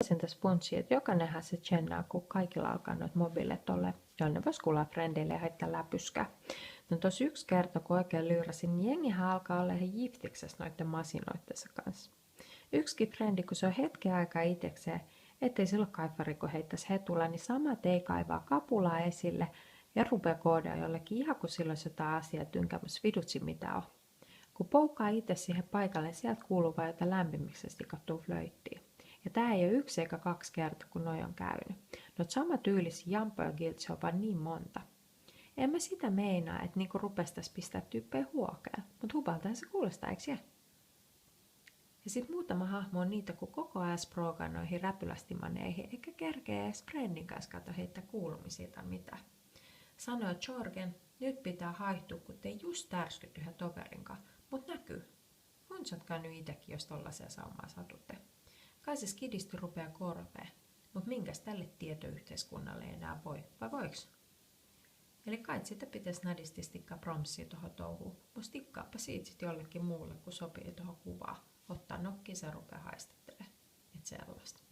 huomasin tässä puntsia, että jokainenhan se tsennaa, kun kaikilla alkaa noita mobiilet olla, jonne voisi kuulla frendeille ja haittaa läpyskää. No tossa yksi kerta, kun oikein lyyräsin, niin jengihän alkaa olla ihan jiftiksessä noiden masinoittensa kanssa. Yksikin frendi, kun se on hetken aikaa itsekseen, ettei silloin kaifari, kun heittäisi hetulla, niin samat ei kaivaa kapulaa esille ja rupeaa koodaa jollekin ihan kuin silloin jotain asiaa tynkämässä vidutsi mitä on. Kun poukkaa itse siihen paikalle, sieltä kuuluu vain jotain lämpimiksi kattuu flöittiin. Ja tää ei ole yksi eikä kaksi kertaa, kun noi on käynyt. No sama tyylisi jampoja giltsi on vaan niin monta. En mä sitä meinaa, että niinku rupes tässä pistää tyyppejä huokeen, mutta hubaltahan se kuulostaa, eikö se? Ja sit muutama hahmo on niitä, kun koko ajan sproogaa noihin räpylästimaneihin, eikä kerkeä edes friendin kanssa kato heittää kuulumisia tai mitä. Sanoo Jorgen, nyt pitää haihtua, kun te just tärskyt yhden toverin kanssa, mut näkyy. Huntsatkaa nyt itekin, jos tollaisia saumaa satutte. Kai se skidisti rupeaa korveen, mut minkäs tälle tietoyhteiskunnalle enää voi, vai voiks? Eli kai sitä pitäisi nadisti stikkaa promssia tohon touhuun, mut stikkaappa siitä sit jollekin muulle, kun sopii tohon kuvaan. Ottaa nokkiin ja rupeaa haistattelemaan. Et sellaista.